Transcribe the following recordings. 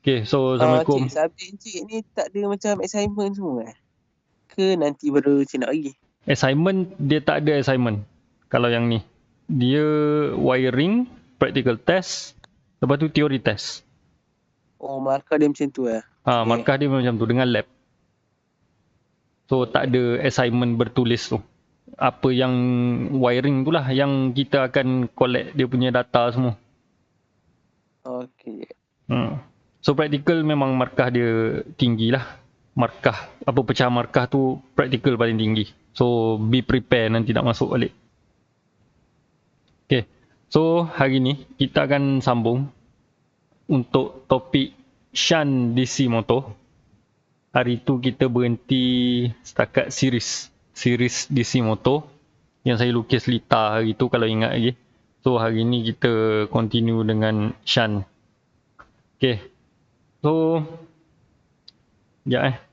Okay, so Assalamualaikum. Cik, subjek cik ni tak ada macam assignment semua ke nanti baru cik nak bagi? Assignment, dia tak ada assignment. Kalau yang ni. Dia wiring, practical test, lepas tu theory test. Oh, markah dia macam tu Okay. Markah dia macam tu dengan lab. So tak ada assignment bertulis tu. Apa yang wiring tu lah yang kita akan collect dia punya data semua. Okay. So practical memang markah dia tinggi lah. Markah, apa pecah markah tu practical paling tinggi. So be prepare nanti nak masuk balik. Okay. So hari ni kita akan sambung untuk topik shunt DC motor. Hari tu kita berhenti setakat series DC motor yang saya lukis lita hari tu kalau ingat lagi. So hari ni kita continue dengan shunt. Okay. So sekejap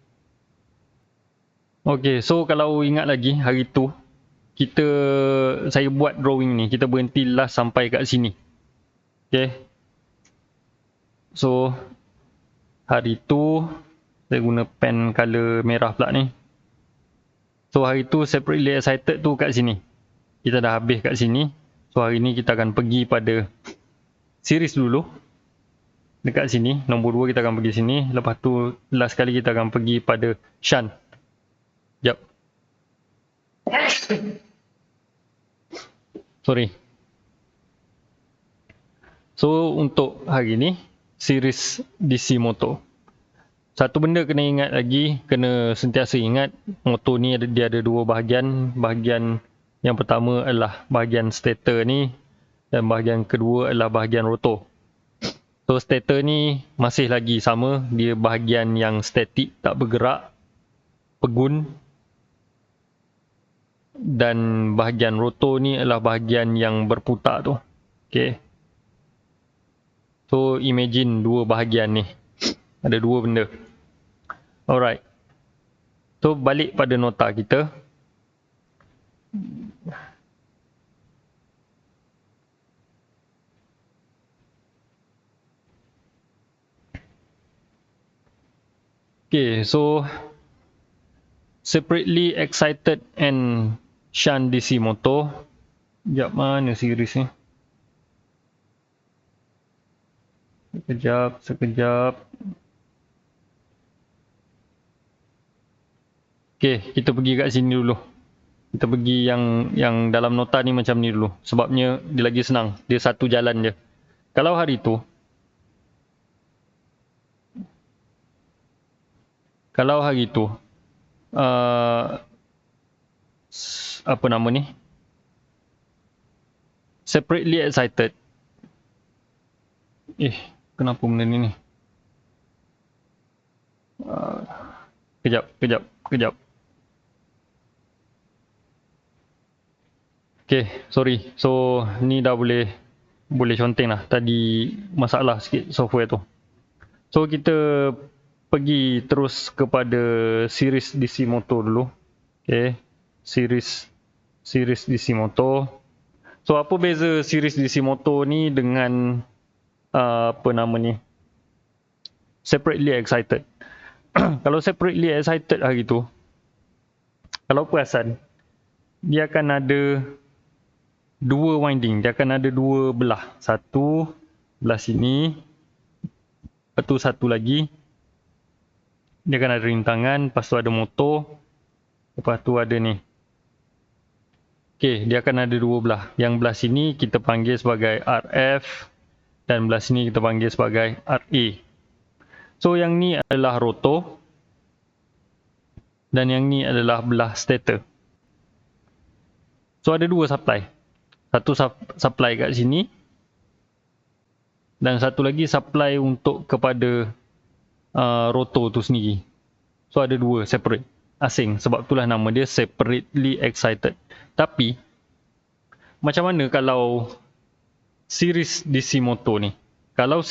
Okay, so kalau ingat lagi hari tu saya buat drawing ni, kita berhenti last sampai kat sini. Okay. So hari tu saya guna pen color merah pula ni. So hari tu separately excited tu kat sini. Kita dah habis kat sini. So hari ni kita akan pergi pada series dulu. Dekat sini, nombor 2 kita akan pergi sini. Lepas tu last kali kita akan pergi pada shunt. Jap. Sorry. So untuk hari ni, series DC motor. Satu benda kena ingat lagi, kena sentiasa ingat, motor ni dia ada dua bahagian. Bahagian yang pertama adalah bahagian stator ni dan bahagian kedua adalah bahagian rotor. So stator ni masih lagi sama, dia bahagian yang statik, tak bergerak, pegun. Dan bahagian rotor ni adalah bahagian yang berputar tu. Okay. So imagine dua bahagian ni. Ada dua benda. Alright. So balik pada nota kita. Okay, so separately excited and shunt DC motor. Sekejap, mana series ni? Sekejap. Okay, kita pergi kat sini dulu. Kita pergi yang dalam nota ni macam ni dulu. Sebabnya dia lagi senang. Dia satu jalan je. Kalau hari tu, apa nama ni? Separately excited. Kenapa benda ni? Kejap. Okay, sorry. So, ni dah boleh conteng lah. Tadi masalah sikit software tu. So, kita pergi terus kepada series DC motor dulu. Okay, series DC motor. So, apa beza series DC motor ni dengan separately excited? Kalau separately excited hari tu, kalau perasan, dia akan ada dua winding. Dia akan ada dua belah. Satu belah sini. Lepas tu satu lagi. Dia akan ada rintangan. Lepas tu ada motor. Lepas tu ada ni. Okay, dia akan ada dua belah. Yang belah sini kita panggil sebagai RF. Dan belah sini kita panggil sebagai RA. So yang ni adalah rotor. Dan yang ni adalah belah stator. So ada dua supply. Satu supply kat sini. Dan satu lagi supply untuk kepada rotor tu sendiri. So ada dua separate. Asing. Sebab itulah nama dia separately excited. Tapi, macam mana kalau series DC motor ni? Kalau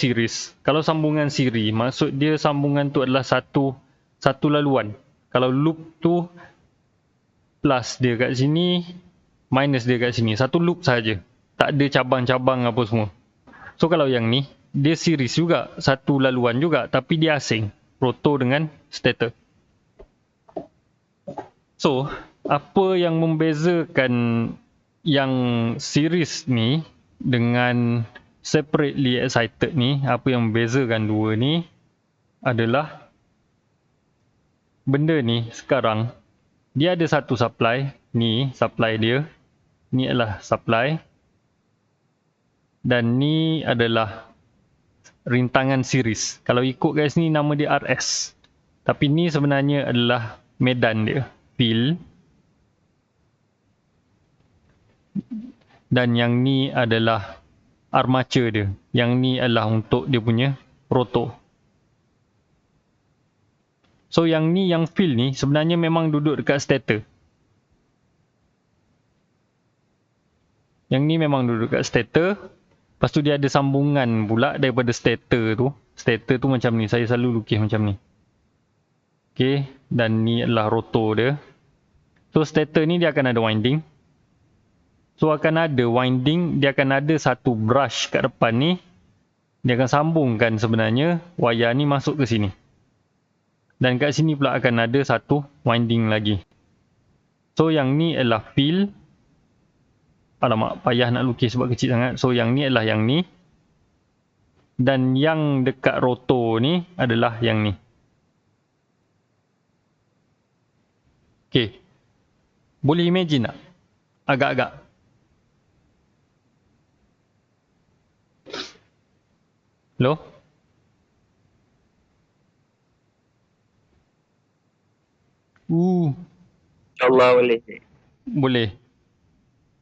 sambungan siri, maksud dia sambungan tu adalah satu laluan. Kalau loop tu plus dia kat sini, minus dia kat sini. Satu loop saja. Tak ada cabang-cabang apa semua. So kalau yang ni, dia series juga, satu laluan juga, tapi dia asing. Roto dengan stator. So, apa yang membezakan yang series ni dengan separately excited ni, apa yang membezakan dua ni adalah benda ni sekarang dia ada satu supply, ni supply dia, ni adalah supply dan ni adalah rintangan series. Kalau ikut kat sini nama dia RS. Tapi ni sebenarnya adalah medan dia, field. Dan yang ni adalah armature dia. Yang ni adalah untuk dia punya rotor. So yang ni, yang field ni sebenarnya memang duduk dekat stator. Yang ni memang duduk dekat stator. Lepas tu dia ada sambungan pula daripada stator tu. Stator tu macam ni. Saya selalu lukis macam ni. Okay. Dan ni adalah rotor dia. So stator ni dia akan ada winding. So akan ada winding. Dia akan ada satu brush kat depan ni. Dia akan sambungkan sebenarnya wayar ni masuk ke sini. Dan kat sini pula akan ada satu winding lagi. So yang ni adalah field. Alamak, payah nak lukis sebab kecil sangat. So yang ni adalah yang ni. Dan yang dekat rotor ni adalah yang ni. Okay. Boleh imagine tak? Agak-agak. Hello? InsyaAllah boleh. Boleh.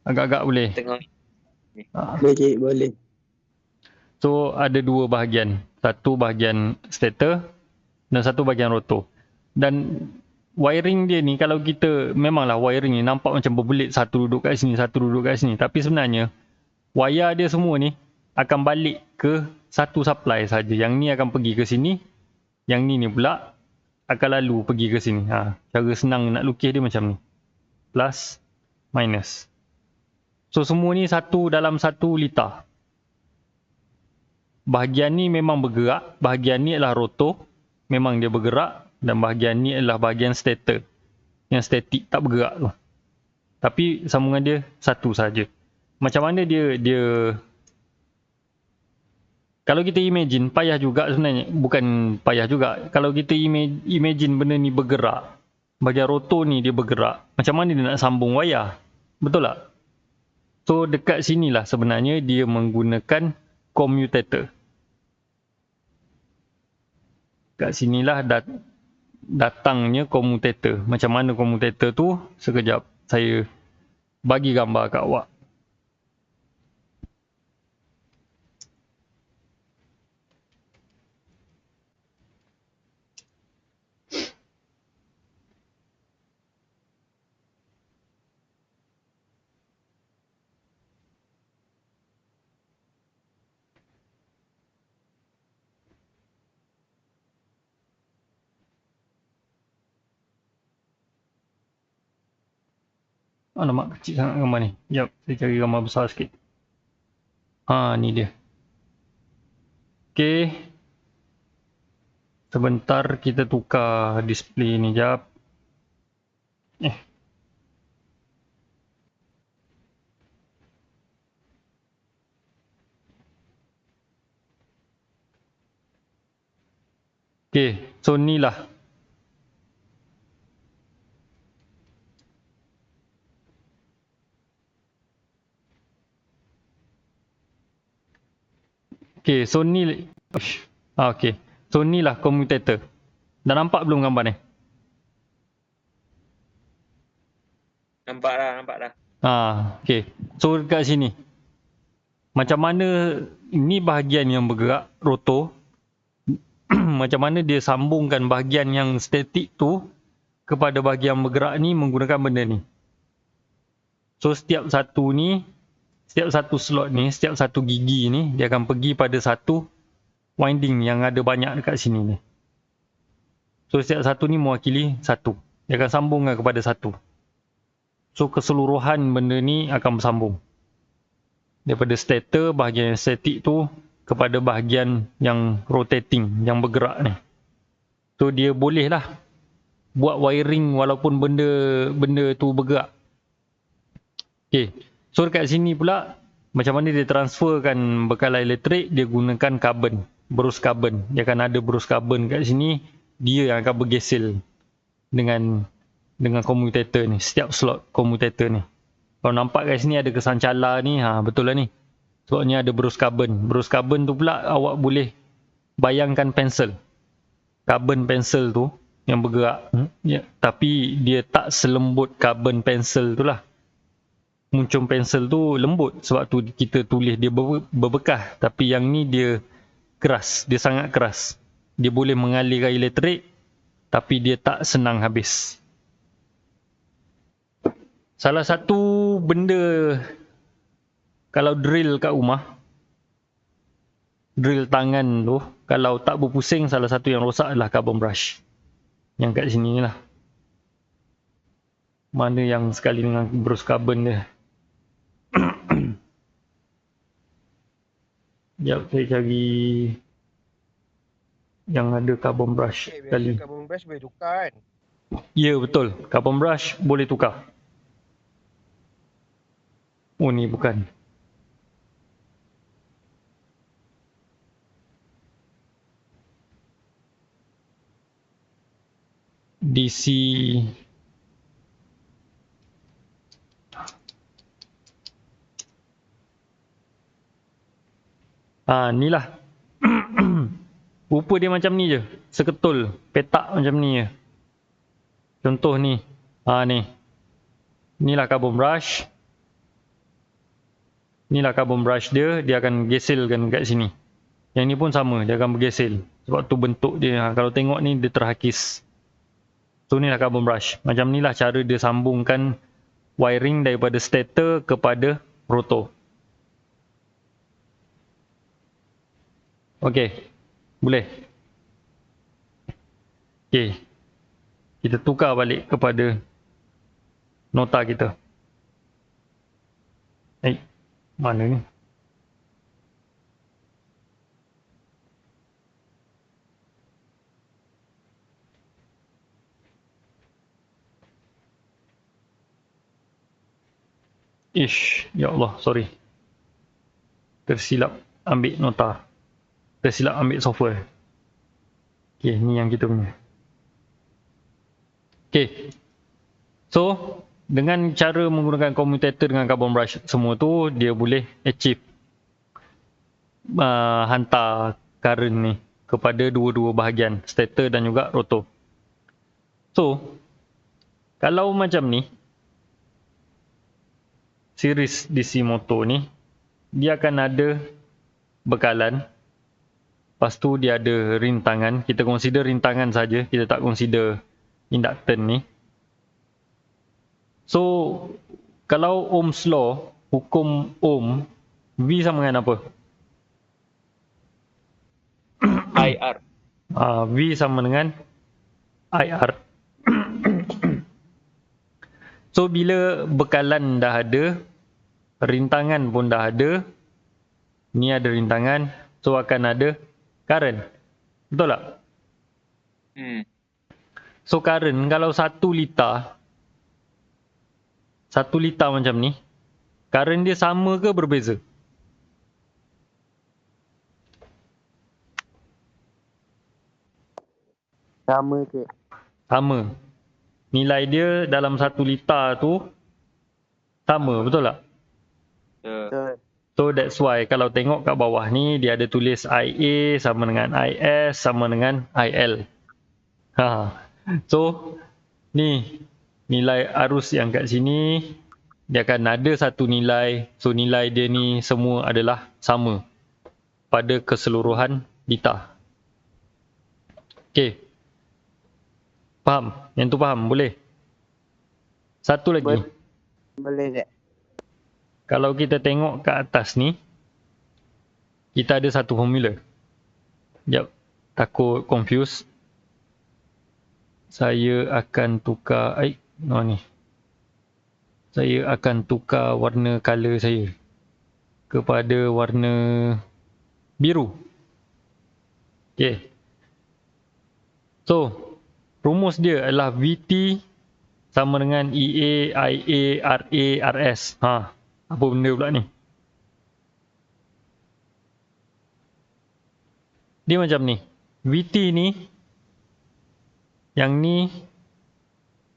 Agak-agak boleh. Tengok. Boleh. So ada dua bahagian. Satu bahagian stator dan satu bahagian rotor. Dan wiring dia ni kalau kita, memanglah wiring ni nampak macam berbelit, satu duduk kat sini, satu duduk kat sini. Tapi sebenarnya wayar dia semua ni akan balik ke satu supply saja. Yang ni akan pergi ke sini. Yang ni pula akan lalu pergi ke sini. Cara senang nak lukis dia macam ni. Plus, minus. So semua ni satu dalam satu litar. Bahagian ni memang bergerak. Bahagian ni adalah rotor. Memang dia bergerak. Dan bahagian ni adalah bahagian stator. Yang statik tak bergerak tu. Tapi sambungan dia satu saja. Macam mana dia kalau kita imagine, payah juga sebenarnya. Bukan payah juga. Kalau kita imagine benda ni bergerak. Bahagian rotor ni dia bergerak. Macam mana dia nak sambung wayar? Betul tak? So dekat sinilah sebenarnya dia menggunakan commutator. Kat sinilah datangnya commutator. Macam mana commutator tu? Sekejap saya bagi gambar kat awak. Alamak, kecil sangat gambar ni. Sekejap, saya cari gambar besar sikit. Ni dia. Okay. Sebentar kita tukar display ni jap. Okay, so ni lah. Okay, so ni. Okay. So ni lah commutator. Dah nampak belum gambar ni? Nampak dah. Okay. So dekat sini. Macam mana ni bahagian yang bergerak, rotor. Macam mana dia sambungkan bahagian yang statik tu kepada bahagian bergerak ni menggunakan benda ni. So setiap satu slot ni, setiap satu gigi ni, dia akan pergi pada satu winding yang ada banyak dekat sini ni. So setiap satu ni mewakili satu. Dia akan sambungkan kepada satu. So keseluruhan benda ni akan bersambung. Daripada stator, bahagian statik tu kepada bahagian yang rotating, yang bergerak ni. So dia boleh lah buat wiring walaupun benda tu bergerak. Okay. So dekat sini pula macam mana dia transferkan bekalan elektrik, dia gunakan karbon, berus karbon. Dia akan ada berus karbon kat sini, dia yang akan bergesel dengan commutator ni, setiap slot commutator ni. Kalau nampak kat sini ada kesan cala ni, betul lah ni. Sebabnya ada berus karbon. Berus karbon tu pula awak boleh bayangkan pensel. Karbon pensel tu yang bergerak. Tapi dia tak selembut karbon pensel tu lah. Muncung pensel tu lembut sebab tu kita tulis dia berbekas. Tapi yang ni dia keras. Dia sangat keras. Dia boleh mengalirkan elektrik tapi dia tak senang habis. Salah satu benda kalau drill kat rumah, drill tangan tu, kalau tak berpusing, salah satu yang rosak adalah carbon brush. Yang kat sini ni lah. Mana yang sekali dengan berus karbon dia. Sekejap saya cari yang ada carbon brush sekali. Biasa carbon brush boleh tukar kan? Ya, betul. Carbon brush boleh tukar. Oh, ni bukan. DC ni lah. Rupa dia macam ni je. Seketul. Petak macam ni je. Contoh ni. Ni. Inilah carbon brush. Inilah carbon brush dia. Dia akan geselkan kat sini. Yang ni pun sama. Dia akan bergesel. Sebab tu bentuk dia. Kalau tengok ni dia terhakis. So ni lah carbon brush. Macam ni lah cara dia sambungkan wiring daripada stator kepada rotor. Okey. Boleh. Okey. Kita tukar balik kepada nota kita. Mana ni? Ya Allah, sorry. Tersilap ambil nota. Tersilap ambil software. Okay, ni yang kita punya. Okay. So, dengan cara menggunakan commutator dengan carbon brush semua tu, dia boleh achieve hantar current ni kepada dua-dua bahagian, stator dan juga rotor. So, kalau macam ni, series DC motor ni, dia akan ada bekalan. Lepas tu dia ada rintangan. Kita consider rintangan saja. Kita tak consider inductance ni. So, kalau Ohm's law, hukum Ohm, V sama dengan apa? IR. V sama dengan IR. So, bila bekalan dah ada, rintangan pun dah ada, ni ada rintangan, so akan ada current. Betul tak? So, current kalau 1 liter macam ni, current dia sama ke berbeza? Sama ke? Sama. Nilai dia dalam 1 liter tu sama, betul tak? Betul. So that's why kalau tengok kat bawah ni dia ada tulis IA sama dengan IS sama dengan IL. So ni nilai arus yang kat sini dia akan ada satu nilai. So nilai dia ni semua adalah sama pada keseluruhan liter. Okey. Faham? Yang tu faham? Boleh? Satu lagi. Boleh tak? Kalau kita tengok ke atas ni, kita ada satu formula. Sekejap, takut confuse. Saya akan tukar, ni. Saya akan tukar warna color saya kepada warna biru. Okay. So, rumus dia adalah VT sama dengan EA, IA, RA, RS. Apa benda pula ni? Dia macam ni. VT ni, yang ni,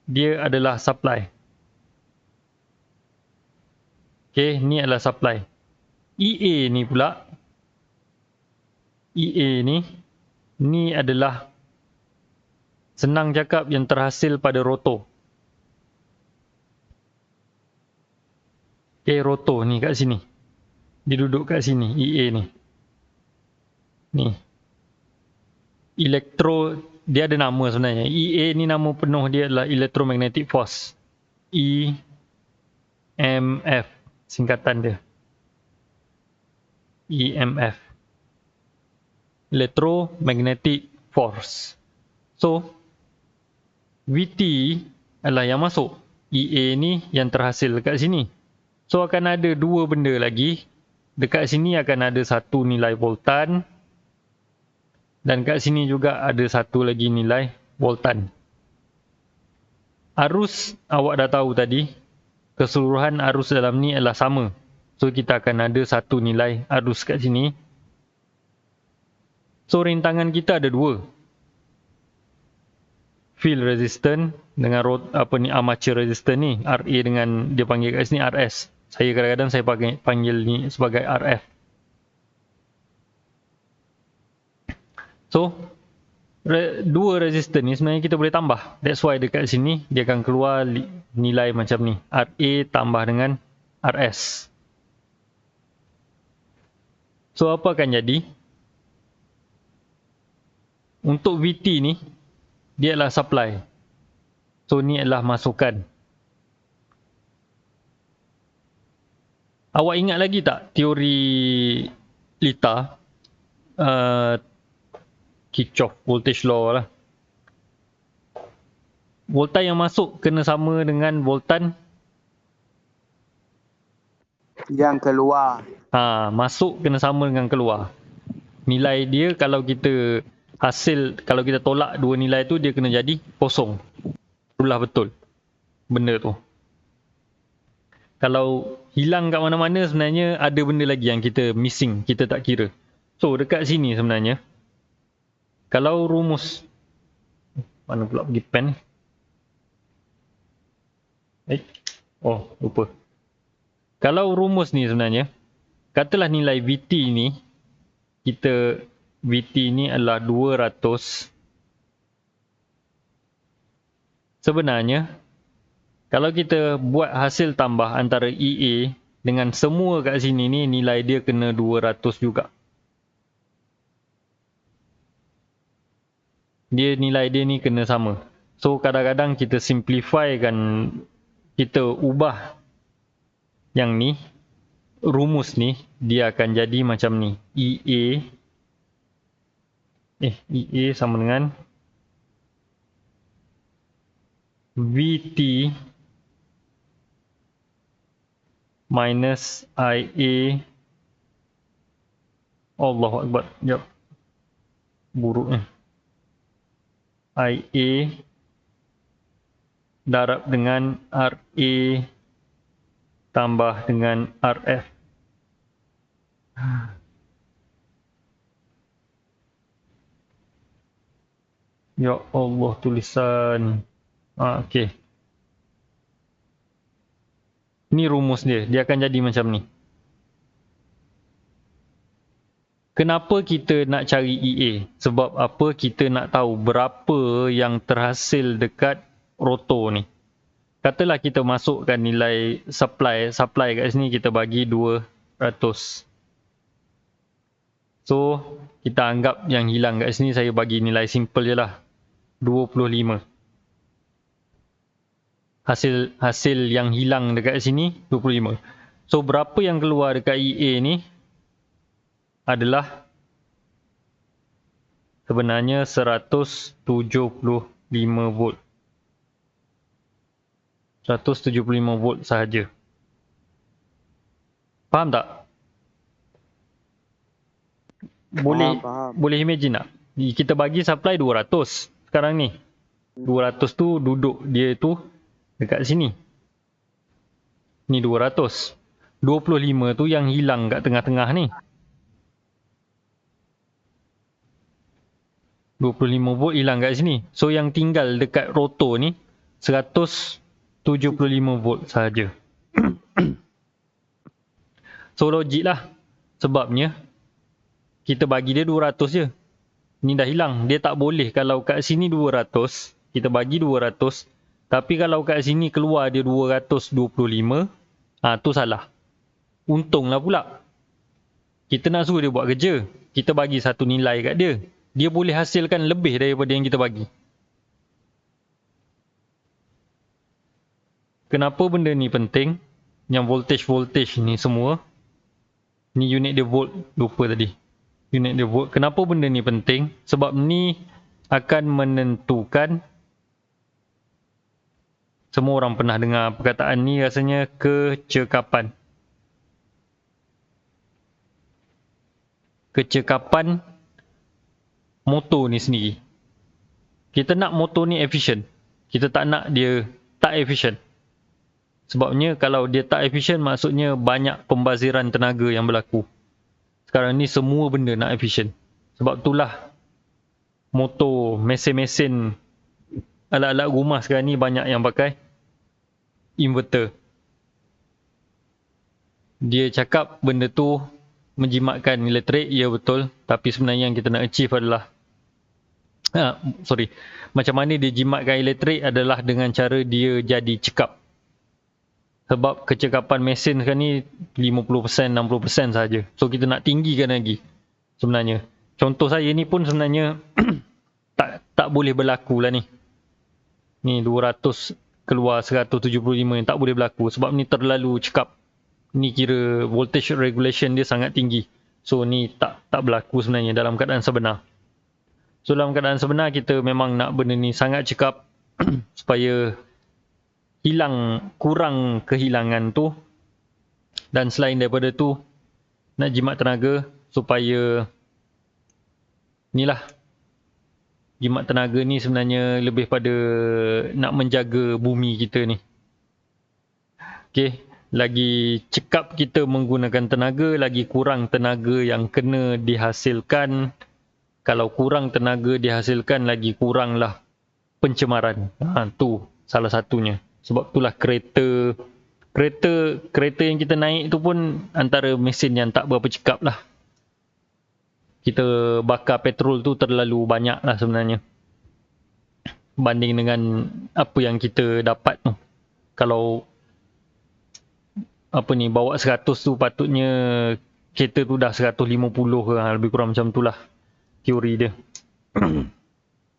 dia adalah supply. Okay, ni adalah supply. EA ni pula, EA ni adalah senang cakap yang terhasil pada rotor. Okay, rotor ni kat sini. Dia duduk kat sini, EA ni. Ni. Dia ada nama sebenarnya. EA ni nama penuh dia adalah Electromagnetic Force. EMF. Singkatan dia. EMF. Electromagnetic Force. So, VT adalah yang masuk. EA ni yang terhasil dekat sini. So, akan ada dua benda lagi. Dekat sini akan ada satu nilai voltan. Dan kat sini juga ada satu lagi nilai voltan. Arus awak dah tahu tadi. Keseluruhan arus dalam ni adalah sama. So, kita akan ada satu nilai arus kat sini. So, rintangan kita ada dua. Field resistance dengan armature resistance ni. RA dengan dia panggil kat sini RS. Saya kadang-kadang saya panggil ni sebagai RF. So, dua resistor ni sebenarnya kita boleh tambah. That's why dekat sini dia akan keluar nilai macam ni. RA tambah dengan RS. So, apa akan jadi? Untuk VT ni, dia adalah supply. So, ni adalah masukan. Awak ingat lagi tak teori Lita? Kirchhoff voltage law lah. Voltan yang masuk kena sama dengan voltan Yang keluar. masuk kena sama dengan keluar. Nilai dia kalau kita kalau kita tolak dua nilai tu, dia kena jadi kosong. Itulah betul benda tu. Kalau hilang kat mana-mana, sebenarnya ada benda lagi yang kita missing, kita tak kira. So, dekat sini sebenarnya, kalau rumus, mana pula pergi pen ni? Lupa. Kalau rumus ni sebenarnya, katalah nilai VT ni, VT ni adalah 200. Sebenarnya, kalau kita buat hasil tambah antara EA dengan semua kat sini ni, nilai dia kena 200 juga. Nilai dia ni kena sama. So, kadang-kadang kita simplify kan, kita ubah yang ni, rumus ni, dia akan jadi macam ni. EA sama dengan VT minus IA. Allahu Akbar. Sekejap. Buruk ni. IA darab dengan RA tambah dengan RF. Ya Allah, tulisan. Okey. Ni rumus dia. Dia akan jadi macam ni. Kenapa kita nak cari EA? Sebab apa? Kita nak tahu berapa yang terhasil dekat rotor ni. Katalah kita masukkan nilai supply kat sini, kita bagi 200. So, kita anggap yang hilang kat sini, saya bagi nilai simple je lah. 25. Hasil yang hilang dekat sini 25. So, berapa yang keluar dekat EA ni adalah sebenarnya 175 volt. 175 volt sahaja. Faham tak? Faham. boleh imagine tak? Kita bagi supply 200 sekarang ni. 200 tu duduk dia tu dekat sini. Ni 200. 25 tu yang hilang kat tengah-tengah ni. 25 volt hilang kat sini. So yang tinggal dekat rotor ni 175 volt sahaja. So logik lah. Sebabnya kita bagi dia 200 je. Ni dah hilang. Dia tak boleh kalau kat sini 200, kita bagi 200. Tapi kalau kat sini keluar dia 225, tu salah. Untunglah pula. Kita nak suruh dia buat kerja. Kita bagi satu nilai kat dia. Dia boleh hasilkan lebih daripada yang kita bagi. Kenapa benda ni penting? Yang voltage ni semua. Ni unit dia volt. Lupa tadi. Unit dia volt. Kenapa benda ni penting? Sebab ni akan menentukan. Semua orang pernah dengar perkataan ni rasanya kecekapan. Kecekapan motor ni sendiri. Kita nak motor ni efisien. Kita tak nak dia tak efisien. Sebabnya kalau dia tak efisien maksudnya banyak pembaziran tenaga yang berlaku. Sekarang ni semua benda nak efisien. Sebab itulah motor, mesin-mesin, alat-alat rumah sekarang ni banyak yang pakai inverter. Dia cakap benda tu menjimatkan elektrik, ya betul. Tapi sebenarnya yang kita nak achieve adalah macam mana dia jimatkan elektrik adalah dengan cara dia jadi cekap. Sebab kecekapan mesin sekarang ni 50%, 60% saja. So kita nak tinggikan lagi sebenarnya. Contoh saya ni pun sebenarnya tak boleh berlaku lah ni. Ni 200 keluar 175 yang tak boleh berlaku sebab ni terlalu cekap. Ni kira voltage regulation dia sangat tinggi. So ni tak berlaku sebenarnya dalam keadaan sebenar. So dalam keadaan sebenar kita memang nak benda ni sangat cekap supaya kurang kehilangan tu. Dan selain daripada tu nak jimat tenaga supaya inilah, jimat tenaga ni sebenarnya lebih pada nak menjaga bumi kita ni. Okey, lagi cekap kita menggunakan tenaga, lagi kurang tenaga yang kena dihasilkan. Kalau kurang tenaga dihasilkan, lagi kuranglah pencemaran. Tu salah satunya. Sebab itulah kereta yang kita naik tu pun antara mesin yang tak berapa cekap lah. Kita bakar petrol tu terlalu banyak lah sebenarnya. Banding dengan apa yang kita dapat tu. Kalau bawa 100 tu patutnya kereta tu dah 150 ke, lebih kurang macam tu lah teori dia.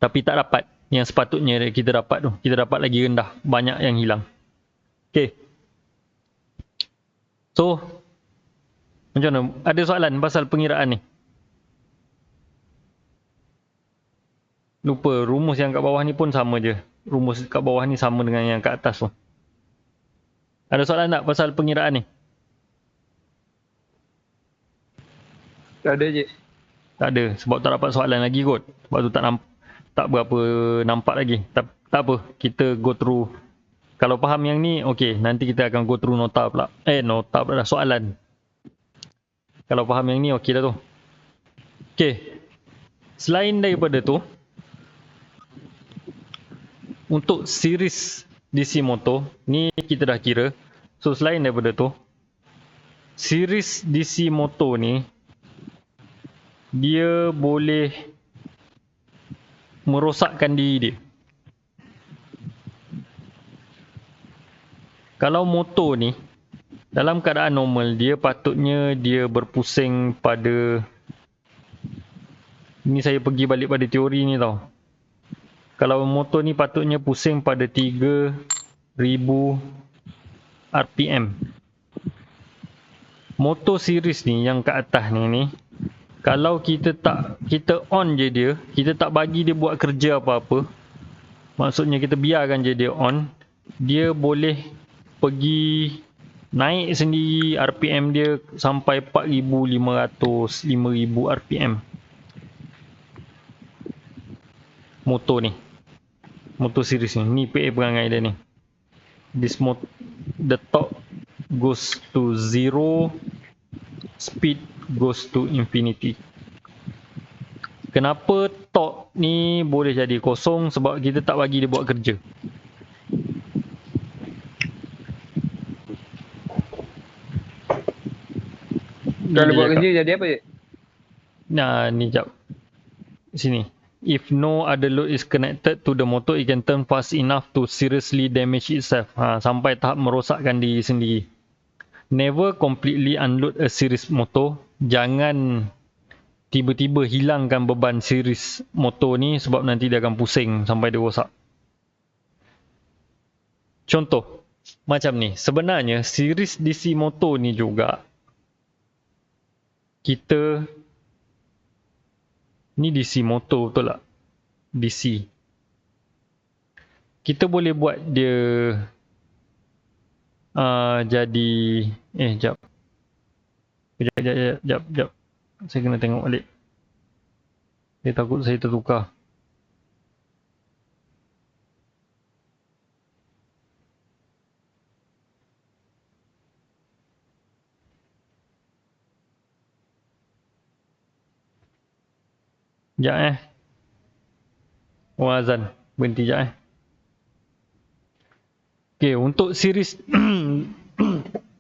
Tapi tak dapat yang sepatutnya kita dapat tu. Kita dapat lagi rendah. Banyak yang hilang. Okay. So, macam mana? Ada soalan pasal pengiraan ni? Lupa, rumus yang kat bawah ni pun sama je. Rumus kat bawah ni sama dengan yang kat atas tu. Ada soalan tak pasal pengiraan ni? Tak ada je. Tak ada. Sebab tak dapat soalan lagi kot. Sebab tu tak berapa nampak lagi. Tak apa. Kita go through. Kalau faham yang ni, okey. Nanti kita akan go through nota pula. Nota pula dah. Soalan. Kalau faham yang ni, okey dah tu. Okey. Selain daripada tu, untuk series DC motor, ni kita dah kira. So, selain daripada tu, series DC motor ni, dia boleh merosakkan diri dia. Kalau motor ni, dalam keadaan normal, dia patutnya dia berpusing pada, ni saya pergi balik pada teori ni tau. Kalau motor ni patutnya pusing pada 3000 RPM. Motor series ni yang kat atas ni, kalau kita on je dia, kita tak bagi dia buat kerja apa-apa, maksudnya kita biarkan je dia on, dia boleh pergi Naik sendiri RPM dia sampai 4,500, 5,000 RPM. Motor ni. Motor series ni. Ni PA perangai dia ni. This motor, the top goes to 0, speed goes to infinity. Kenapa torque ni boleh jadi kosong? Sebab kita tak bagi dia buat kerja. Kalau dia buat cakap. kerja jadi apa je? Nah, ni jap. Sini. If no other load is connected to the motor, it can turn fast enough to seriously damage itself. Sampai tahap merosakkan diri sendiri. Never completely unload a series motor. Jangan tiba-tiba hilangkan beban series motor ni sebab nanti dia akan pusing sampai dia rosak. Contoh, macam ni. Sebenarnya series DC motor ni juga kita ni DC motor betul tak? DC. Kita boleh buat dia jadi jap. Kejap. Saya kena tengok balik. Saya takut saya tertukar. Sekejap azan. Berhenti sekejap Okay, untuk series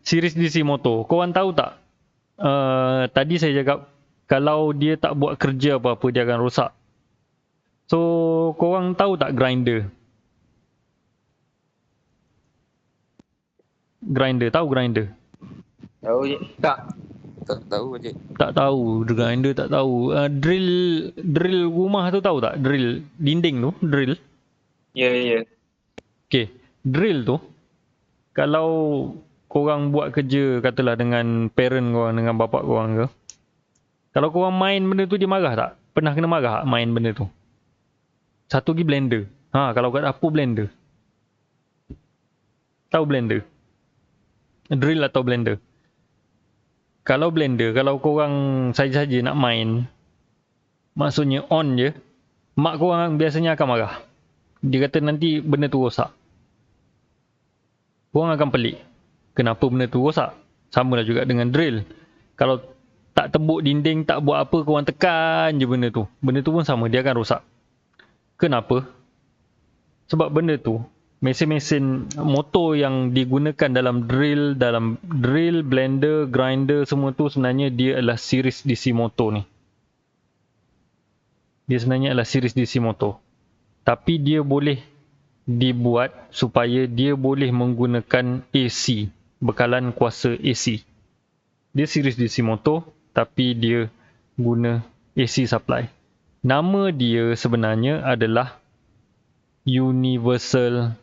series DC motor, korang tahu tak? Tadi saya cakap kalau dia tak buat kerja apa-apa dia akan rosak. So, korang tahu tak grinder? Tahu grinder? Tahu je. Tak. Tak tahu je. Tak tahu, grinder tak tahu. Drill rumah tu tahu tak? Drill dinding tu, drill. Ya. Okay, drill tu kalau korang buat kerja katalah dengan parent korang, dengan bapak korang ke, kalau korang main benda tu dia marah tak? Pernah kena marah tak main benda tu? Satu lagi blender. Kalau kat dapur blender. Tahu blender? Drill atau blender? Kalau blender, kalau korang saja-saja nak main, maksudnya on je, mak korang biasanya akan marah. Dia kata nanti benda tu rosak. Korang akan pelik. Kenapa benda tu rosak? Sama lah juga dengan drill. Kalau tak tebuk dinding, tak buat apa, korang tekan je benda tu. Benda tu pun sama, dia akan rosak. Kenapa? Sebab benda tu, mesin-mesin motor yang digunakan dalam drill, blender, grinder, semua tu sebenarnya dia adalah series DC motor ni. Dia sebenarnya adalah series DC motor. Tapi dia boleh dibuat supaya dia boleh menggunakan AC, bekalan kuasa AC. Dia series DC motor tapi dia guna AC supply. Nama dia sebenarnya adalah Universal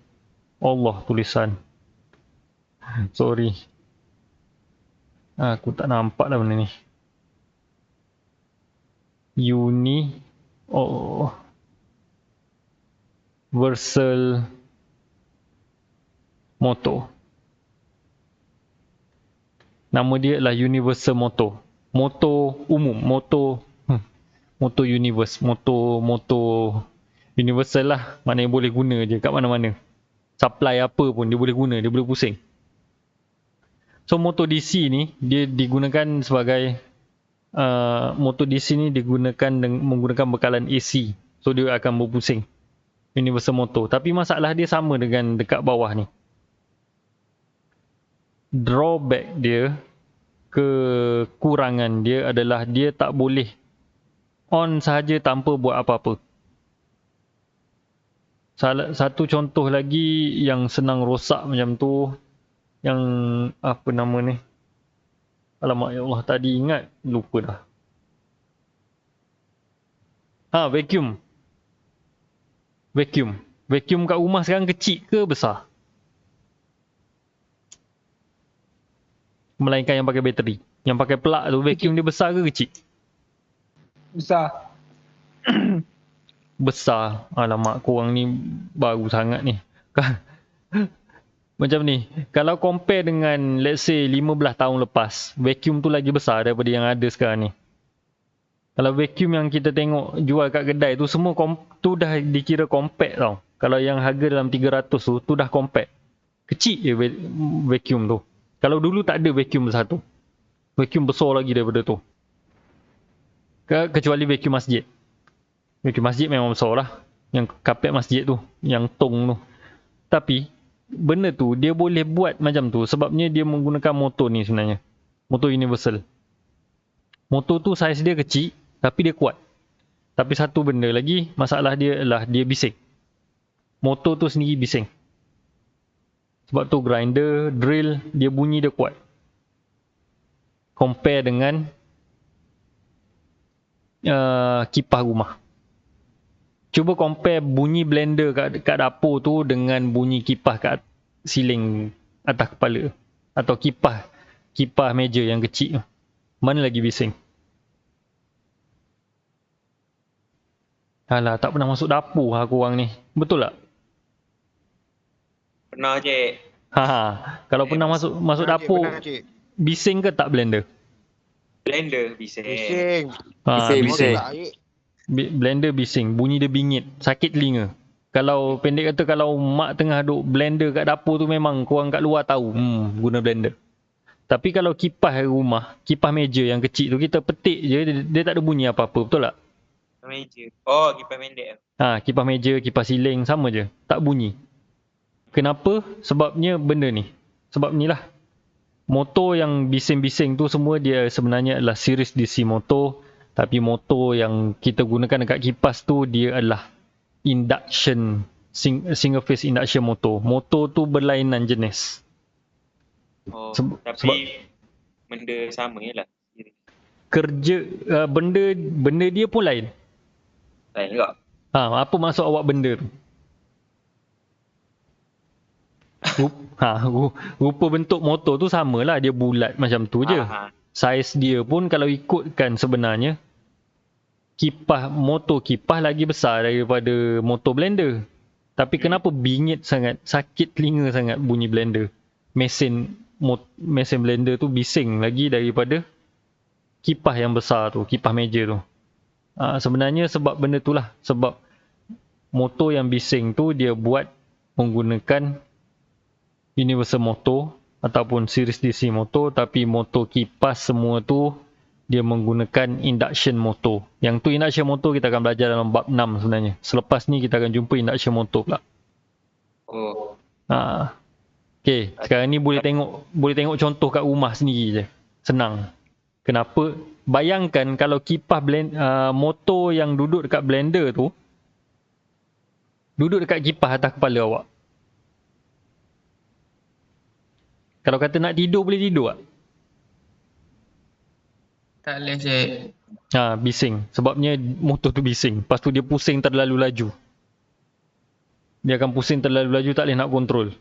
Allah tulisan. Sorry. Aku tak nampak dah benda ni. Universal Motor. Nama dia adalah Universal Motor. Motor umum, motor universe, motor universal lah. Maknanya boleh guna je kat mana-mana. Supply apa pun dia boleh guna, dia boleh pusing. So motor DC ni dia digunakan sebagai motor DC ni digunakan menggunakan bekalan AC. So dia akan berpusing. Universal motor. Tapi masalah dia sama dengan dekat bawah ni. Drawback dia, kekurangan dia adalah dia tak boleh on sahaja tanpa buat apa-apa. Satu contoh lagi yang senang rosak macam tu, yang apa nama ni? Alamak ya Allah, tadi ingat lupa dah. Vacuum. Vacuum kat rumah sekarang kecil ke besar? Melainkan yang pakai bateri. Yang pakai plug tu vacuum dia besar ke kecil? Besar. Besar. Alamak, korang ni baru sangat ni. Macam ni, kalau compare dengan let's say 15 tahun lepas, vacuum tu lagi besar daripada yang ada sekarang ni. Kalau vacuum yang kita tengok jual kat kedai tu semua tu dah dikira compact tau. Kalau yang harga dalam 300 tu dah compact. Kecil je vacuum tu. Kalau dulu tak ada vacuum besar tu. Vacuum besar lagi daripada tu. Kecuali vacuum masjid. Vacuum masjid memang besar lah. Yang kapet masjid tu, yang tong tu. Tapi benda tu dia boleh buat macam tu sebabnya dia menggunakan motor ni sebenarnya. Motor universal. Motor tu saiz dia kecil tapi dia kuat. Tapi satu benda lagi, masalah dia adalah dia bising. Motor tu sendiri bising. Sebab tu grinder, drill, dia bunyi dia kuat. Compare dengan kipas rumah. Cuba compare bunyi blender kat dapur tu dengan bunyi kipas kat siling atas kepala. Atau kipas meja yang kecil tu. Mana lagi bising? Alah, tak pernah masuk dapur aku orang ni. Betul tak? Pernah cik. Kalau pernah masuk dapur, Pernah, cik. bising ke tak blender? Blender bising. Bising. Bising. Tak, cik. Blender bising, bunyi dia bingit, sakit telinga. Kalau pendek kata kalau mak tengah duk blender kat dapur tu memang korang kat luar tahu, guna blender. Tapi kalau kipas rumah, kipas meja yang kecil tu kita petik je, dia tak ada bunyi apa-apa, betul tak? Meja. Oh, kipas pendek. Kipas meja, kipas siling sama je, tak bunyi. Kenapa? Sebabnya benda ni. Sebab ni lah. Motor yang bising-bising tu semua dia sebenarnya adalah series DC motor. Tapi motor yang kita gunakan dekat kipas tu dia adalah induction, single phase induction motor. Motor tu berlainan jenis. Oh, Sebab tapi benda sama je lah. kerja benda dia pun lain. Lain juga. Apa maksud awak benda tu? Rupa bentuk motor tu samalah, dia bulat macam tu je. Saiz dia pun kalau ikutkan sebenarnya motor kipas lagi besar daripada motor blender. Tapi kenapa bingit sangat, sakit telinga sangat bunyi blender? Mesin blender tu bising lagi daripada kipas yang besar tu, kipas meja tu. Sebenarnya sebab benda tu lah. Sebab motor yang bising tu dia buat menggunakan universal motor ataupun series DC motor, tapi motor kipas semua tu dia menggunakan induction motor. Yang tu induction motor kita akan belajar dalam bab 6 sebenarnya. Selepas ni kita akan jumpa induction motor pula. Oh. Okay, sekarang ni boleh tengok contoh kat rumah sendiri je. Senang. Kenapa? Bayangkan kalau kipas motor yang duduk dekat blender tu duduk dekat kipas atas kepala awak. Kalau kata nak tidur, boleh tidur tak? Tak boleh cik. Bising. Sebabnya motor tu bising. Lepas tu dia pusing terlalu laju. Dia akan pusing terlalu laju, tak boleh nak kontrol.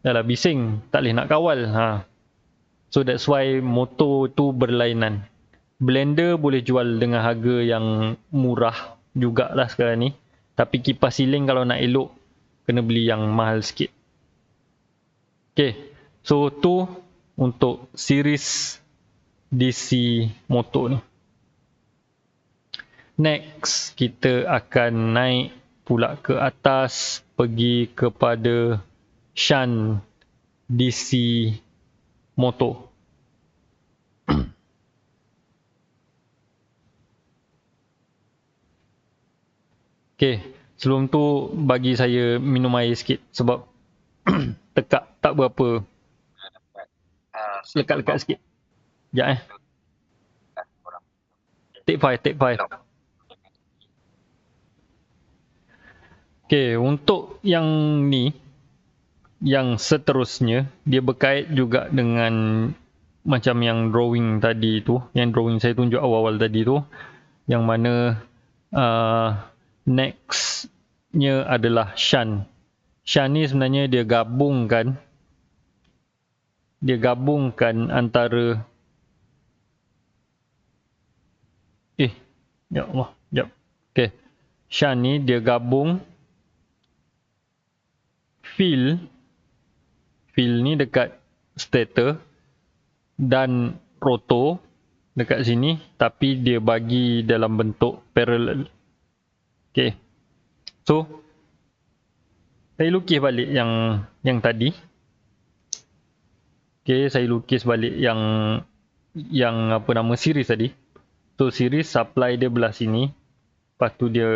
Yalah, bising. Tak boleh nak kawal. So that's why motor tu berlainan. Blender boleh jual dengan harga yang murah jugalah sekarang ni. Tapi kipas siling kalau nak elok, kena beli yang mahal sikit. Okay. So tu untuk series DC motor ni. Next, kita akan naik pula ke atas, pergi kepada shunt DC motor. Okay, sebelum tu bagi saya minum air sikit sebab tekak tak berapa. Lekat-lekat sikit. Sekejap Take 5. Okay, untuk yang ni, yang seterusnya, dia berkait juga dengan macam yang drawing tadi tu, yang drawing saya tunjuk awal-awal tadi tu, yang mana nextnya adalah shunt. Shunt ni sebenarnya dia gabungkan antara ya Allah, jap. Okey. Shunt ni dia gabung field ni dekat stator dan rotor dekat sini, tapi dia bagi dalam bentuk parallel. Okay. So, saya lukis balik yang tadi. Okay, saya lukis balik yang apa nama series tadi. So, series supply dia belah sini. Lepas tu dia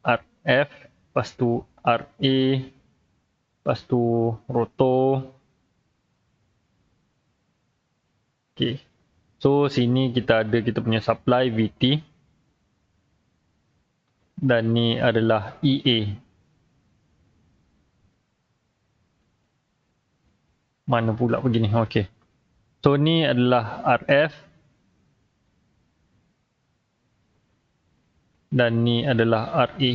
RF, lepas tu RA, lepas tu rotor. Okay. So, sini kita ada kita punya supply VT. Dan ni adalah EA. Mana pula begini? Okay. So, ni adalah RF. Dan ni adalah RA.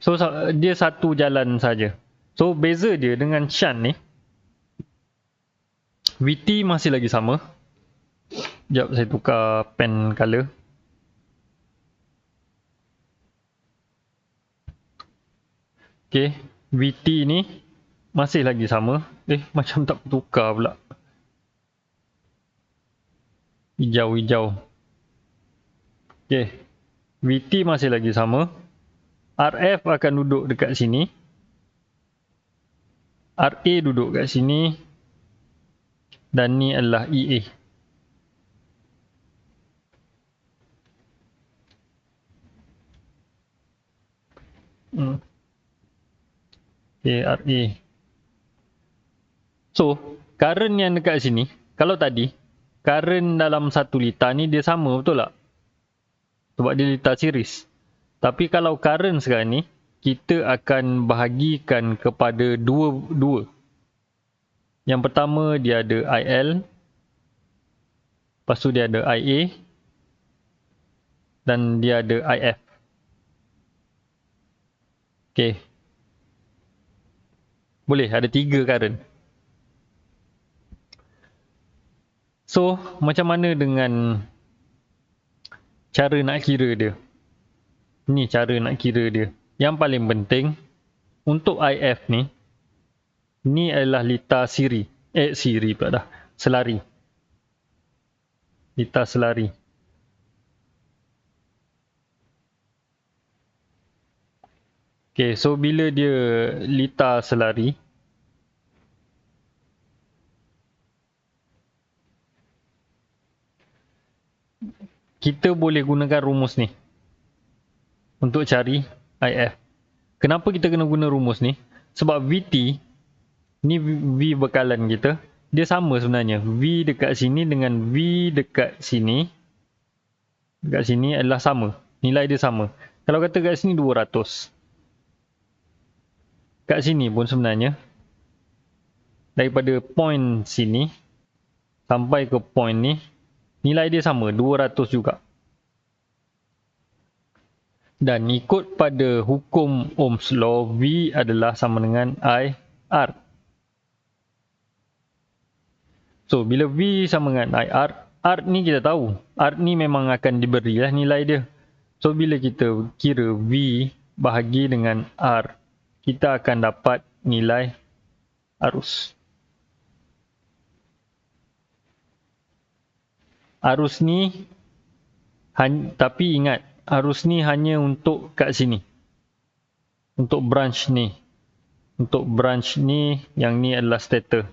So, dia satu jalan saja. So, beza dia dengan shunt ni, VT masih lagi sama. Sekejap saya tukar pen color. Okay, VT ni masih lagi sama. Macam tak tukar pula. Hijau-hijau. Okay, VT masih lagi sama. RF akan duduk dekat sini. RA duduk kat sini. Dan ni adalah EA. Okay, RA. So, current yang dekat sini, kalau tadi, current dalam 1 liter ni dia sama, betul tak? Sebab dia liter series. Tapi kalau current sekarang ni, kita akan bahagikan kepada dua. Yang pertama dia ada IL. Lepas tu dia ada IA. Dan dia ada IF. Okay. Boleh, ada 3 current. So, macam mana dengan cara nak kira dia? Ni cara nak kira dia. Yang paling penting, untuk IF ni, ni adalah liter siri. Siri pula dah. Selari. Liter selari. Okay, so bila dia liter selari, kita boleh gunakan rumus ni untuk cari IF. Kenapa kita kena guna rumus ni? Sebab VT ni V bekalan kita, dia sama sebenarnya. V dekat sini dengan V dekat sini. Dekat sini adalah sama. Nilai dia sama. Kalau kata kat sini 200. Kat sini pun sebenarnya, daripada point sini sampai ke point ni, nilai dia sama, 200 juga. Dan ikut pada hukum Ohm's Law, V adalah sama dengan IR. So, bila V sama dengan IR, R ni kita tahu. R ni memang akan diberilah nilai dia. So, bila kita kira V bahagi dengan R, kita akan dapat nilai arus. Arus ni, tapi ingat, arus ni hanya untuk kat sini. Untuk branch ni. Untuk branch ni, yang ni adalah stator.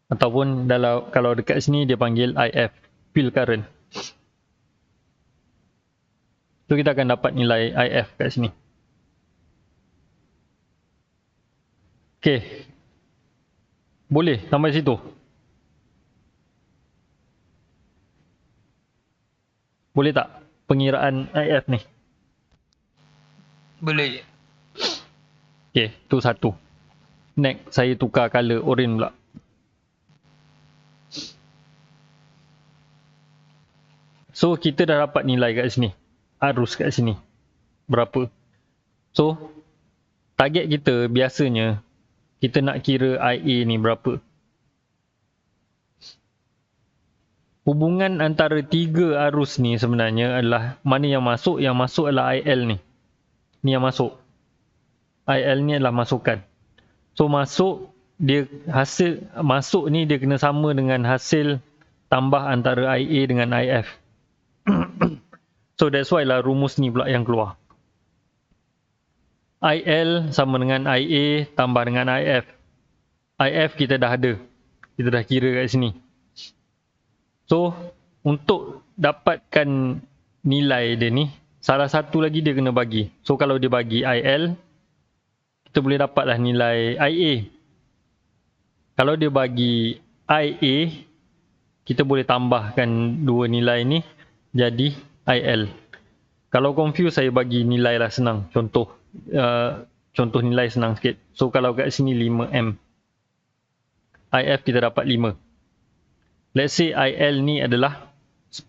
Ataupun kalau dekat sini dia panggil IF, field current. So kita akan dapat nilai IF kat sini. Okay. Boleh sampai situ? Boleh tak pengiraan IF ni? Boleh je. Okay, tu satu. Next, saya tukar color orange pula. So, kita dah dapat nilai kat sini. Arus kat sini. Berapa? So, target kita biasanya, kita nak kira IA ni berapa. Hubungan antara 3 arus ni sebenarnya adalah mana yang masuk adalah IL ni. Ni yang masuk. IL ni adalah masukan. So masuk ni dia kena sama dengan hasil tambah antara IA dengan IF. So that's why lah rumus ni pula yang keluar. IL sama dengan IA tambah dengan IF. IF kita dah ada. Kita dah kira kat sini. So untuk dapatkan nilai dia ni, salah satu lagi dia kena bagi. So kalau dia bagi IL, kita boleh dapatlah nilai IA. Kalau dia bagi IA, kita boleh tambahkan dua nilai ni jadi IL. Kalau confuse, saya bagi nilai lah, senang. Contoh nilai senang sikit. So kalau kat sini 5M, IF kita dapat 5. Let's say IL ni adalah 10.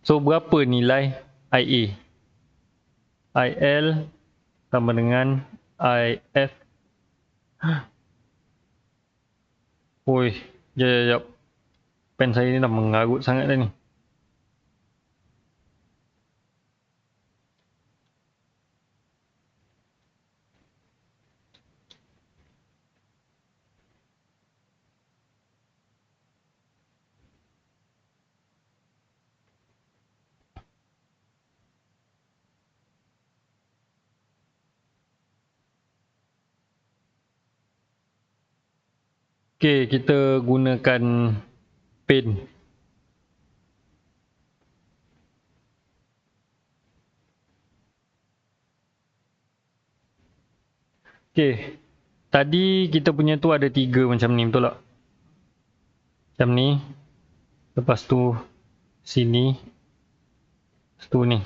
So berapa nilai IA? IL sama dengan IF. Oi, jap. Pen saya ni dah mengarut sangat dah ni. Okey, kita gunakan pen. Okey. Tadi kita punya tu ada 3 macam ni, betul tak? Macam ni. Lepas tu sini. Lepas tu ni.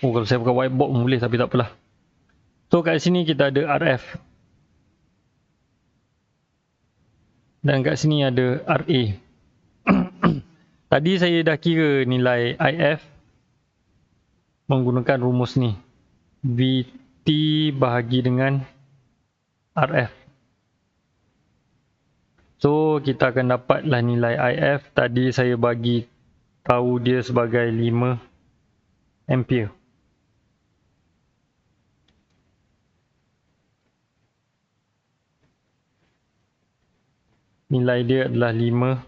Oh, kalau saya buka whiteboard pun boleh, tapi tak apalah. So kat sini kita ada RF. Dan kat sini ada RA. Tadi saya dah kira nilai IF menggunakan rumus ni. VT bahagi dengan RF. So kita akan dapatlah nilai IF. Tadi saya bagi tahu dia sebagai 5 ampere. Nilai dia adalah 5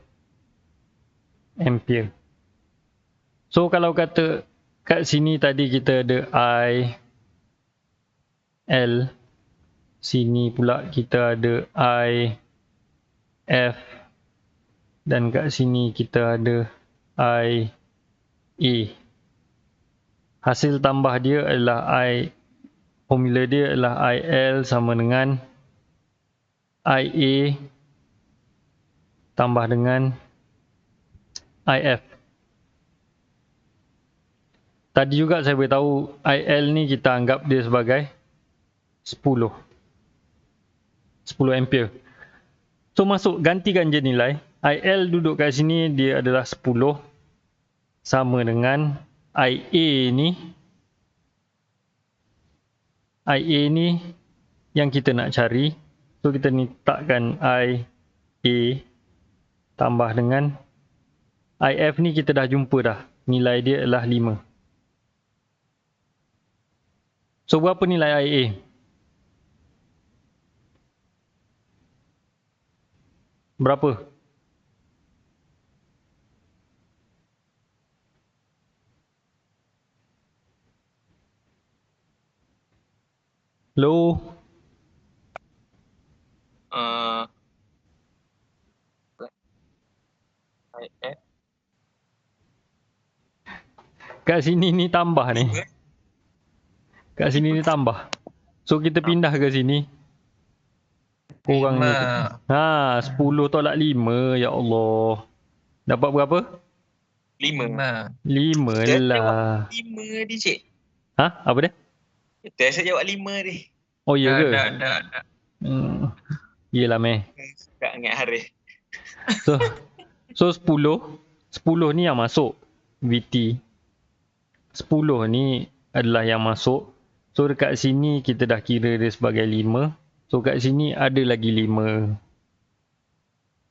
ampere. So kalau kata kat sini tadi kita ada I, L. Sini pula kita ada I, F. Dan kat sini kita ada I, A. Hasil tambah dia adalah formula dia adalah IL sama dengan IA tambah dengan IF. Tadi juga saya beritahu IL ni kita anggap dia sebagai 10 ampere. So masuk, gantikan je nilai. IL duduk kat sini, dia adalah 10 sama dengan IA ni. IA ni yang kita nak cari. So kita letakkan IA tambah dengan IF ni kita dah jumpa dah. Nilai dia adalah 5. So berapa nilai IA? Berapa? Hello? IF. Kat sini ni tambah ni. Kat sini ni tambah. So kita pindah ke sini. Kurang ni. 10 tolak 5. Ya Allah. Dapat berapa? 5. 5 lah. 5 dia, cik. Ha? Apa dia? Betul saya jawab 5 dia. Oh ya ke? Dah. Yelah meh. Tak ingat hari. So 10 ni yang masuk VT. 10 ni adalah yang masuk. So dekat sini kita dah kira dia sebagai 5. So kat sini ada lagi 5.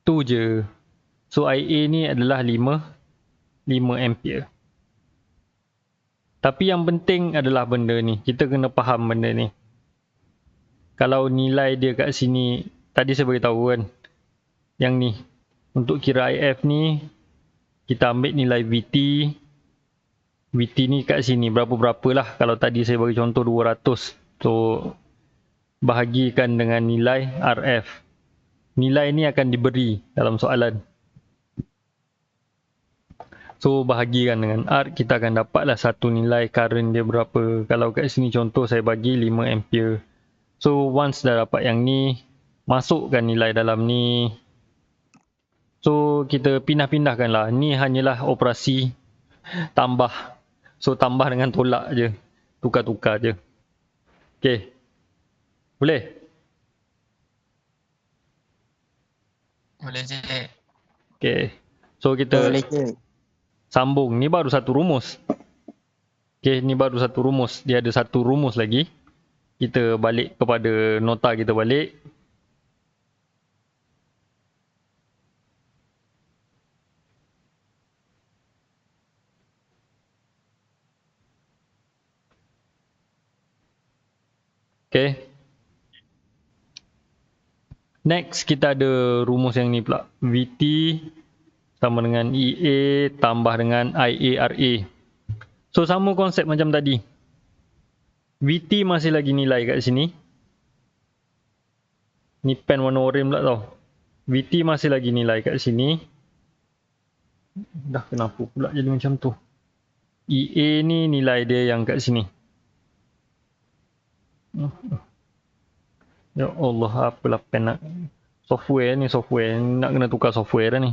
Tu je. So IA ni adalah 5 ampere. Tapi yang penting adalah benda ni. Kita kena faham benda ni. Kalau nilai dia kat sini, tadi saya beritahu kan, yang ni, untuk kira IF ni, kita ambil nilai VT. VT ni kat sini, berapa-berapa lah. Kalau tadi saya bagi contoh 200. So, bahagikan dengan nilai RF. Nilai ni akan diberi dalam soalan. So, bahagikan dengan R, kita akan dapatlah satu nilai current dia berapa. Kalau kat sini contoh saya bagi 5 ampere. So, once dah dapat yang ni, masukkan nilai dalam ni. So, kita pindah-pindahkan lah. Ni hanyalah operasi tambah. So, tambah dengan tolak je. Tukar-tukar je. Okay. Boleh? Boleh cik. Okay. So, kita Boleh je. sambung. Ni baru satu rumus. Okay, ni baru satu rumus. Dia ada satu rumus lagi. Kita balik kepada nota kita balik. Okay. Next, kita ada rumus yang ni pula. VT sama dengan EA tambah dengan IARA. So, sama konsep macam tadi. VT masih lagi nilai kat sini. Ni pen warna oren pula tau. VT masih lagi nilai kat sini. Dah kenapa pula jadi macam tu. EA ni nilai dia yang kat sini. Ya Allah, apalah pen nak. Software ni, nak kena tukar software dah ni.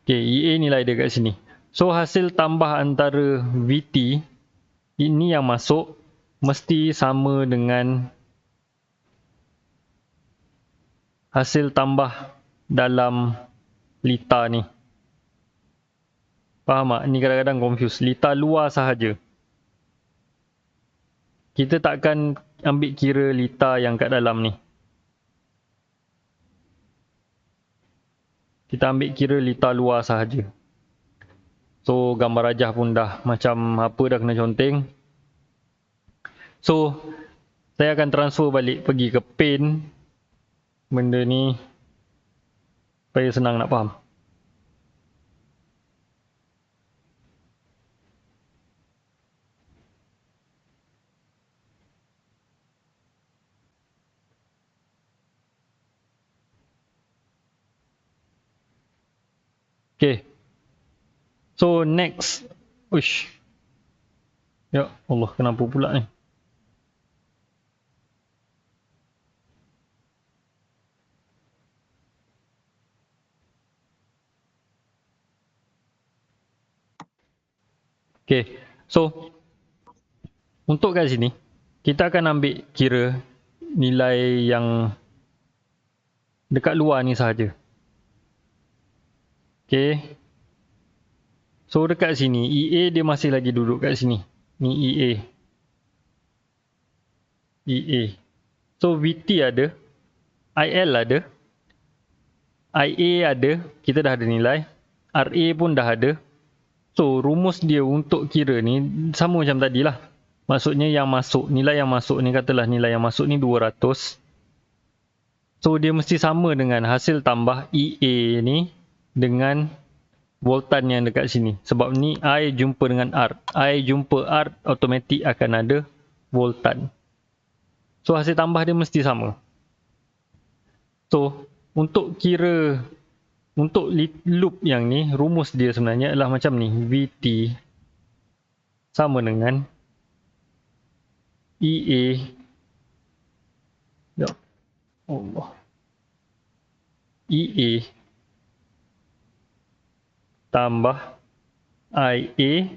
Okay, EA nilai dia kat sini. So, hasil tambah antara VT, ini yang masuk, mesti sama dengan hasil tambah dalam lita ni. Faham tak? Ni kadang-kadang confuse. Lita luar sahaja. Kita takkan ambil kira lita yang kat dalam ni. Kita ambil kira lita luar sahaja. So, gambar rajah pun dah macam apa dah kena conteng. So, saya akan transfer balik pergi ke Paint. Benda ni supaya senang nak faham. Okay. So, next. Uish. Ya Allah, kenapa pula ni? Okay. So, untuk kat sini, kita akan ambil kira nilai yang dekat luar ni sahaja. Okay. So, dekat sini, EA dia masih lagi duduk kat sini. Ni EA. EA. So, VT ada. IL ada. IA ada. Kita dah ada nilai. RA pun dah ada. So, rumus dia untuk kira ni sama macam tadi lah. Maksudnya yang masuk, nilai yang masuk ni, katalah nilai yang masuk ni 200. So, dia mesti sama dengan hasil tambah EA ni dengan voltan yang dekat sini. Sebab ni I jumpa dengan R. I jumpa R, automatik akan ada voltan. So, hasil tambah dia mesti sama. So, untuk kira, untuk loop yang ni, rumus dia sebenarnya adalah macam ni. VT sama dengan EA. Ya Allah. EA tambah IA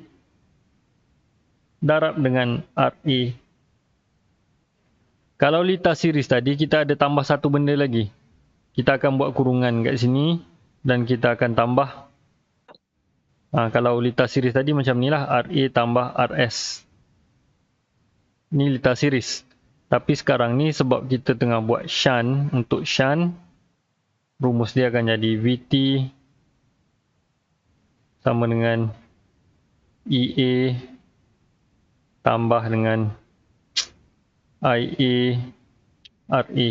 darab dengan RA. Kalau lita series tadi, kita ada tambah satu benda lagi. Kita akan buat kurungan kat sini dan kita akan tambah. Kalau lita series tadi macam ni lah, RA tambah RS. Ni lita series. Tapi sekarang ni sebab kita tengah buat shunt, untuk shunt, rumus dia akan jadi VT sama dengan EA tambah dengan IA RA.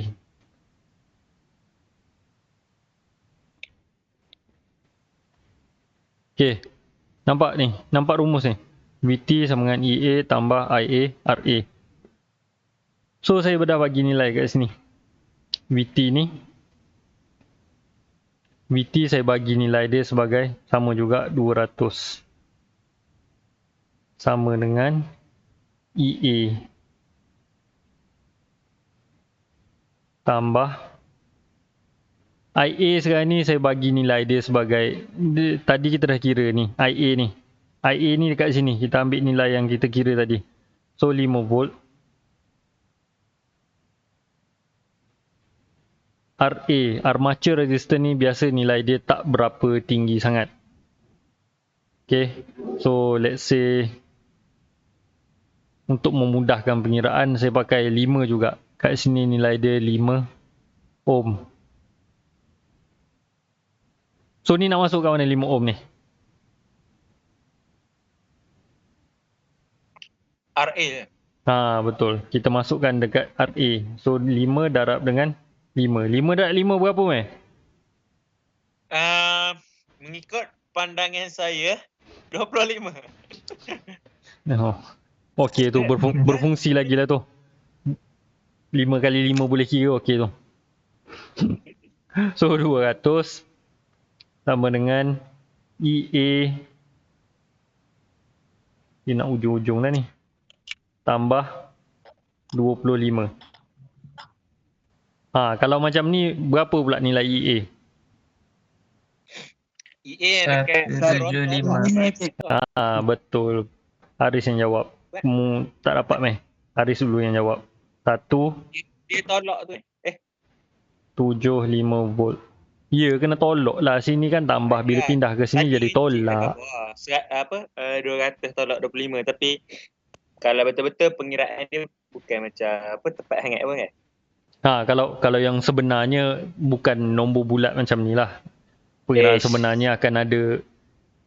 Okay, nampak ni, nampak rumus ni. VT sama dengan EA tambah IA RA. So saya dah bagi nilai kat sini. VT saya bagi nilai dia sebagai sama juga 200. Sama dengan EA tambah IA sekarang ni saya bagi nilai dia sebagai tadi kita dah kira ni IA ni. IA ni dekat sini kita ambil nilai yang kita kira tadi. So 5 volt. RA, armature resistor ni biasa nilai dia tak berapa tinggi sangat. Okay, so let's say untuk memudahkan pengiraan saya pakai 5 juga. Kat sini nilai dia 5 ohm. So ni nak masuk kat mana 5 ohm ni? RA. Ha, betul. Kita masukkan dekat RA. So 5 darab dengan 5. 5 darab 5 berapa meh? Mengikut pandangan saya 25. Oh. Okey tu berfungsi lagi lah tu. 5 kali 5 boleh kira okey tu. So 200 sama dengan EA. Dia nak ujung-ujung dah ni. Tambah 25. Ha, kalau macam ni berapa pula nilai EA? EA dekat 175. Ha, betul. Haris yang jawab. Tak dapat meh. Haris dulu yang jawab. 175 Dia tolak tu. 75 volt. Ya, kena tolak lah. Sini kan tambah. Bila pindah ke sini jadi tolak. 200 tolak 25. Tapi kalau betul-betul pengiraan dia bukan macam tepat sangat pun kan. Ha, kalau yang sebenarnya bukan nombor bulat macam ni lah. Pengiraan sebenarnya akan ada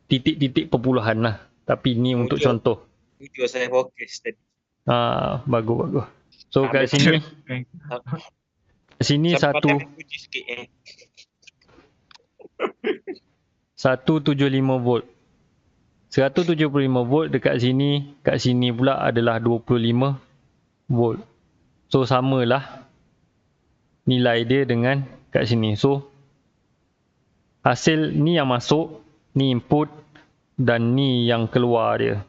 titik-titik perpuluhan lah. Tapi ni untuk contoh. Tujuh saya fokus tadi. Ha, bagus. So kat sini satu 175 volt. 175 volt dekat sini, kat sini pula adalah 25 volt. So samalah nilai dia dengan kat sini. So hasil ni yang masuk, ni input dan ni yang keluar dia.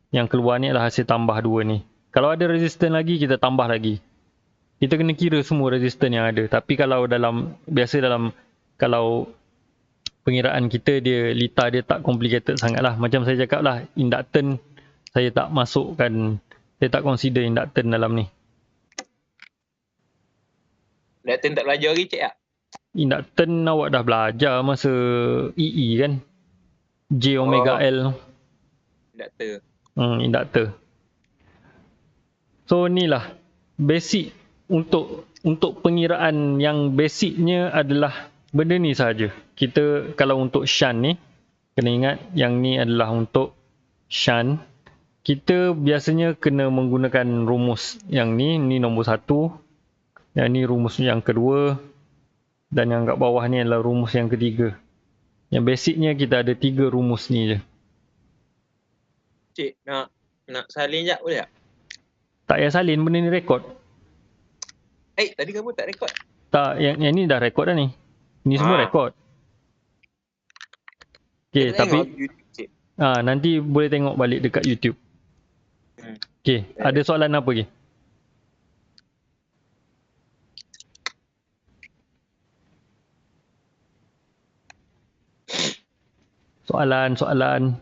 Yang keluar ni adalah hasil tambah dua ni. Kalau ada resistor lagi, kita tambah lagi. Kita kena kira semua resistor yang ada. Tapi kalau kalau pengiraan kita litar dia tak complicated sangat lah. Macam saya cakap lah, inductance saya tak masukkan, saya tak consider inductance dalam ni. Inductance tak belajar lagi cik tak? Inductance awak dah belajar masa EE kan? J omega L. Inductor. Inductor. So ni lah basic untuk pengiraan yang basicnya adalah benda ni saja. Kita kalau untuk shunt ni kena ingat yang ni adalah untuk shunt. Kita biasanya kena menggunakan rumus yang ni nombor 1. Yang ni rumus yang kedua dan yang kat bawah ni adalah rumus yang ketiga. Yang basicnya kita ada 3 rumus ni je. Cik nak salin jap boleh tak? Tak payah salin, benda ni rekod. Tadi kamu tak rekod? Tak, yang ni dah rekod dah ni. Ni semua rekod. Okay, tapi nanti boleh tengok balik dekat YouTube. Okay, ada soalan apa lagi? Soalan.